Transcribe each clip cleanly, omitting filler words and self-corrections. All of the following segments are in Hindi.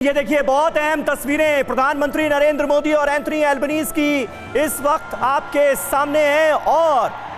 ये देखिए बहुत अहम तस्वीरें प्रधानमंत्री नरेंद्र मोदी और एंथनी एल्बनीज की इस वक्त आपके सामने है। और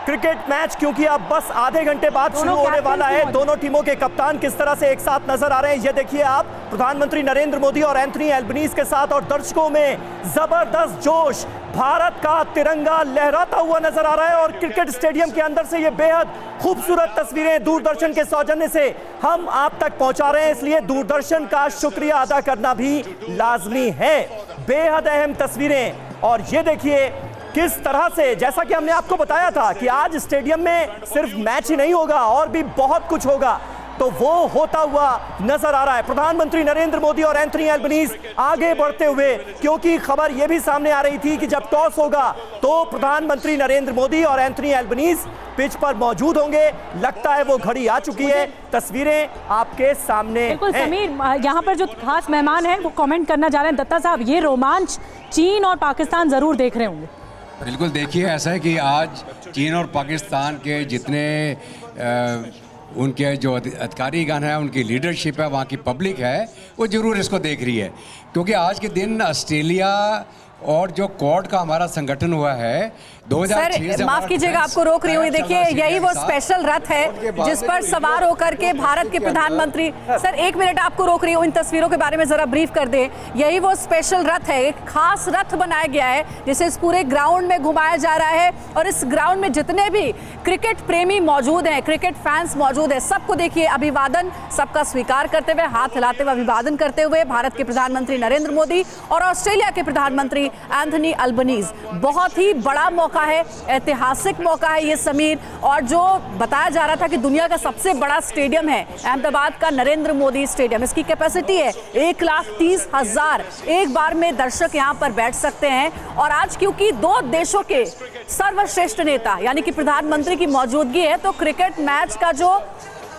क्रिकेट मैच क्योंकि अब बस आधे घंटे बाद शुरू होने वाला है, दोनों टीमों के कप्तान किस तरह से एक साथ नजर आ रहे हैं ये देखिए आप। प्रधानमंत्री नरेंद्र मोदी और एंथनी एल्बनीज के साथ और दर्शकों में जबरदस्त जोश, भारत का तिरंगा लहराता हुआ नजर आ रहा है। और क्रिकेट स्टेडियम के अंदर से ये बेहद खूबसूरत तस्वीरें दूरदर्शन के सौजन्य से हम आप तक पहुंचा रहे हैं, इसलिए दूरदर्शन का शुक्रिया अदा करना भी लाजमी है। बेहद अहम तस्वीरें। और ये देखिए किस तरह से, जैसा कि हमने आपको बताया था कि आज स्टेडियम में सिर्फ मैच ही नहीं होगा और भी बहुत कुछ होगा, तो वो होता हुआ नजर आ रहा है। प्रधानमंत्री नरेंद्र मोदी और एंथनी एल्बनीज आगे बढ़ते हुए, क्योंकि खबर यह भी सामने आ रही थी कि जब टॉस होगा तो प्रधानमंत्री नरेंद्र मोदी और एंथनी एल्बनीज पिच पर मौजूद होंगे। लगता है वो घड़ी आ चुकी है, तस्वीरें आपके सामने बिल्कुल समीर, यहाँ पर जो खास मेहमान हैं वो कमेंट करना जा रहे हैं। दत्ता साहब, ये रोमांच चीन और पाकिस्तान जरूर देख रहे होंगे। बिल्कुल, देखिए ऐसा है कि आज चीन और पाकिस्तान के जितने उनके जो अधिकारीगण हैं, उनकी लीडरशिप है, वहाँ की पब्लिक है, वो ज़रूर इसको देख रही है। क्योंकि आज के दिन ऑस्ट्रेलिया और जो क्वाड का हमारा संगठन हुआ है 2006 सर, माफ कीजिएगा आपको रोक रही हूँ। देखिए यही वो स्पेशल रथ है जिस पर सवार होकर के भारत के प्रधानमंत्री, सर एक मिनट आपको रोक रही हूँ, इन तस्वीरों के बारे में जरा ब्रीफ कर दें। यही वो स्पेशल रथ है, एक खास रथ बनाया गया है जिसे इस पूरे ग्राउंड में घुमाया जा रहा है। और इस ग्राउंड में जितने भी क्रिकेट प्रेमी मौजूद हैं, क्रिकेट फैंस मौजूद है, सबको देखिए अभिवादन, सबका स्वीकार करते हुए, हाथ हिलाते हुए अभिवादन करते हुए भारत के प्रधानमंत्री नरेंद्र मोदी और ऑस्ट्रेलिया के प्रधानमंत्री एंथनी एल्बनीज। बहुत ही बड़ा मौका है, ऐतिहासिक मौका है ये समीर। और जो बताया जा रहा था कि दुनिया का सबसे बड़ा स्टेडियम है अहमदाबाद का नरेंद्र मोदी स्टेडियम, इसकी कैपेसिटी है 1,30,000 एक बार में दर्शक यहाँ पर बैठ सकते हैं। और आज क्योंकि दो देशों के सर्वश्रेष्ठ नेता यानी कि प्रधानमंत्री की मौजूदगी है, तो क्रिकेट मैच का जो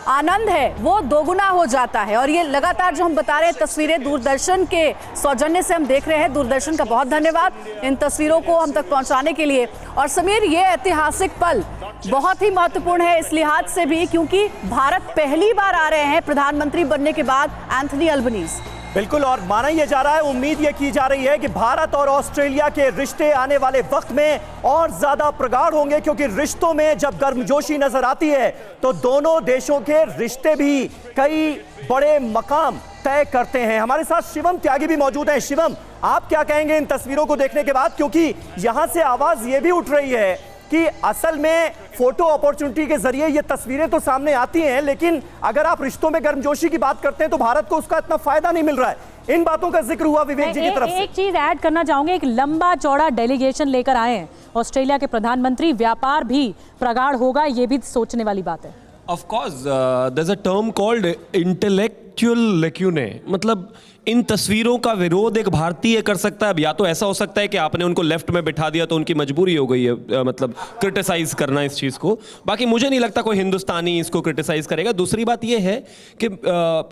आनंद है वो दोगुना हो जाता है। और ये लगातार जो हम बता रहे हैं तस्वीरें दूरदर्शन के सौजन्य से हम देख रहे हैं। दूरदर्शन का बहुत धन्यवाद इन तस्वीरों को हम तक पहुंचाने के लिए। और समीर, ये ऐतिहासिक पल बहुत ही महत्वपूर्ण है इस लिहाज से भी क्योंकि भारत पहली बार आ रहे हैं प्रधानमंत्री बनने के बाद एंथनी एल्बनीज। बिल्कुल, और माना यह जा रहा है, उम्मीद ये की जा रही है कि भारत और ऑस्ट्रेलिया के रिश्ते आने वाले वक्त में और ज्यादा प्रगाढ़ होंगे, क्योंकि रिश्तों में जब गर्मजोशी नजर आती है तो दोनों देशों के रिश्ते भी कई बड़े मकाम तय करते हैं। हमारे साथ शिवम त्यागी भी मौजूद हैं। शिवम, आप क्या कहेंगे इन तस्वीरों को देखने के बाद, क्योंकि यहां से आवाज ये भी उठ रही है कि असल में फोटो अपॉर्चुनिटी के जरिए ये तस्वीरें तो सामने आती हैं, लेकिन अगर आप रिश्तों में गर्मजोशी की बात करते हैं तो भारत को उसका इतना फायदा नहीं मिल रहा है। इन बातों का जिक्र हुआ विवेक जी की तरफ से। एक चीज ऐड करना चाहूंगे, एक लंबा चौड़ा डेलीगेशन लेकर आए हैं ऑस्ट्रेलिया के प्रधानमंत्री, व्यापार भी प्रगाढ़ होगा, ये भी सोचने वाली बात है। Of course, there's a term called intellectual lacunae, मतलब इन तस्वीरों का विरोध एक भारतीय कर सकता है। अब या तो ऐसा हो सकता है कि आपने उनको लेफ्ट में बिठा दिया तो उनकी मजबूरी हो गई है मतलब क्रिटिसाइज करना इस चीज़ को। बाकी मुझे नहीं लगता कोई हिंदुस्तानी इसको क्रिटिसाइज करेगा। दूसरी बात ये है कि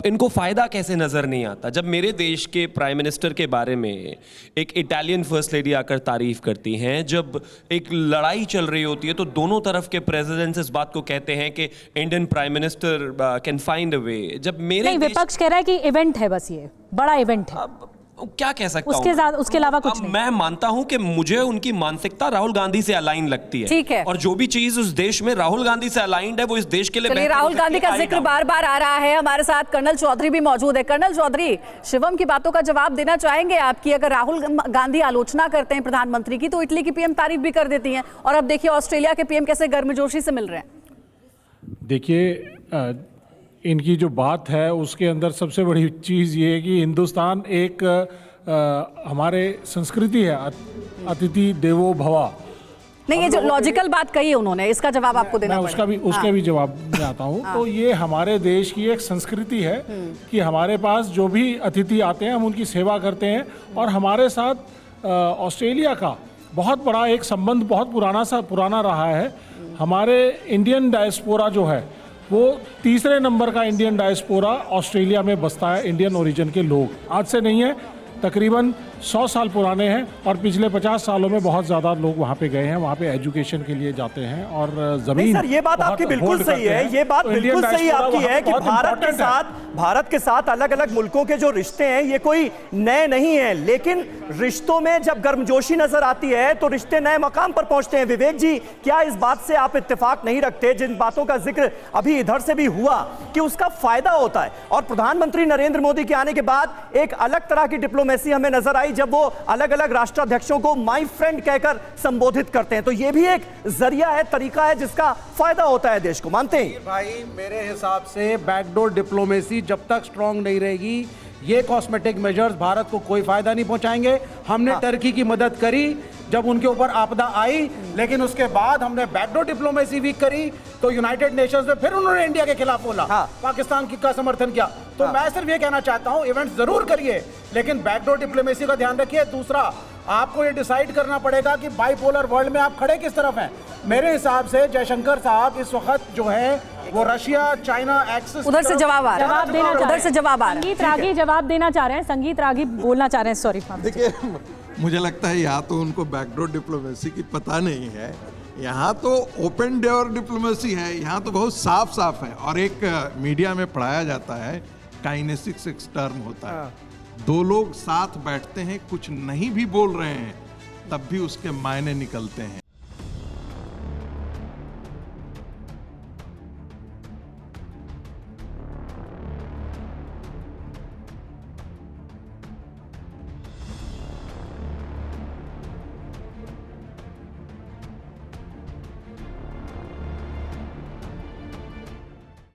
इनको फ़ायदा कैसे नज़र नहीं आता जब मेरे देश के प्राइम मिनिस्टर के बारे में एक इटालियन फर्स्ट लेडी आकर तारीफ करती हैं, जब एक लड़ाई चल रही होती है तो दोनों तरफ के प्रेसिडेंट्स इस बात को कहते हैं कि Indian prime minister can find a way. जब मेरे विपक्ष कह रहा है कि इवेंट है, बस ये बड़ा इवेंट है। क्या कह सकता हूं, उसके अलावा कुछ नहीं। मैं मानता हूं कि मुझे उनकी मानसिकता राहुल गांधी से अलाइन लगती है। ठीक है। और जो भी चीज उस देश में राहुल गांधी से अलाइंड है वो इस देश के लिए राहुल गांधी का जिक्र बार बार आ रहा है। हमारे साथ कर्नल चौधरी भी मौजूद है। कर्नल चौधरी, शिवम की बातों का जवाब देना चाहेंगे आपकी? अगर राहुल गांधी आलोचना करते हैं प्रधानमंत्री की तो इटली की पीएम तारीफ भी कर देती हैं, और अब देखिए ऑस्ट्रेलिया के पीएम कैसे गर्मजोशी से मिल रहे हैं। देखिए, इनकी जो बात है उसके अंदर सबसे बड़ी चीज़ ये है कि हिंदुस्तान एक हमारे संस्कृति है, अतिथि देवो भवा। नहीं, ये जो लॉजिकल बात कही उन्होंने, इसका जवाब आपको देना पड़ेगा। उसका भी जवाब मैं आता हूँ। तो ये हमारे देश की एक संस्कृति है कि हमारे पास जो भी अतिथि आते हैं हम उनकी सेवा करते हैं। और हमारे साथ ऑस्ट्रेलिया का बहुत बड़ा एक संबंध बहुत पुराना रहा है। हमारे इंडियन डायस्पोरा जो है वो तीसरे नंबर का इंडियन डायस्पोरा ऑस्ट्रेलिया में बसता है, इंडियन ओरिजिन के लोग। आज से नहीं है, तकरीबन 100 साल पुराने हैं और पिछले 50 सालों में बहुत ज़्यादा लोग वहाँ पे गए हैं, वहाँ पे एजुकेशन के लिए जाते हैं और ज़मीन। सर ये बात बहुत आपकी बिल्कुल hold सही करते है, हैं। ये बात तो बिल्कुल इंडियन सही डायस्पोरा आपकी वहाँ है पे कि बहुत important है। भारत के साथ अलग अलग मुल्कों के जो रिश्ते हैं ये कोई नए नहीं हैं, लेकिन रिश्तों में जब गर्मजोशी नजर आती है तो रिश्ते नए मकाम पर पहुंचते हैं। विवेक जी, क्या इस बात से आप इत्तेफाक नहीं रखते, जिन बातों का जिक्र अभी इधर से भी हुआ कि उसका फायदा होता है, और प्रधानमंत्री नरेंद्र मोदी के आने के बाद एक अलग तरह की डिप्लोमेसी हमें नजर आई जब वो अलग अलग राष्ट्राध्यक्षों को माय फ्रेंड कहकर संबोधित करते हैं, तो ये भी एक जरिया है, तरीका है जिसका फायदा होता है देश को, मानते हैं? भाई मेरे हिसाब से बैकडोर डिप्लोमेसी जब तक स्ट्रांग नहीं रहेगी, ये कॉस्मेटिक मेजर्स भारत को कोई फायदा नहीं पहुंचाएंगे। हमने टर्की की मदद करी जब उनके ऊपर आपदा आई, लेकिन उसके बाद हमने बैकडोर डिप्लोमेसी भी करी तो यूनाइटेड नेशंस में फिर उन्होंने इंडिया के खिलाफ बोला, पाकिस्तान का समर्थन किया। तो मैं सिर्फ ये कहना चाहता हूं, इवेंट्स जरूर करिए लेकिन बैकडोर डिप्लोमेसी का ध्यान रखिए। दूसरा, आपको ये डिसाइड करना पड़ेगा कि बाइपोलर वर्ल्ड में आप खड़े किस तरफ हैं। मेरे हिसाब से जयशंकर साहब इस वक्त जो है वो रशिया चाइना एक्सिस उधर से जवाब आ रहा है, जवाब देना उधर से जवाब आ रहा है। संगीत रागी जवाब देना चाह रहे हैं, संगीत रागी बोलना चाह रहे हैं, सॉरी। देखिए, मुझे लगता है यहाँ तो उनको बैकडोर डिप्लोमेसी की पता नहीं है, यहाँ तो ओपन डोर डिप्लोमेसी है, यहाँ तो बहुत साफ साफ है। और एक मीडिया में पढ़ाया जाता है, काइनेसिक्स एक टर्म होता है, दो लोग साथ बैठते हैं कुछ नहीं भी बोल रहे हैं तब भी उसके मायने निकलते हैं।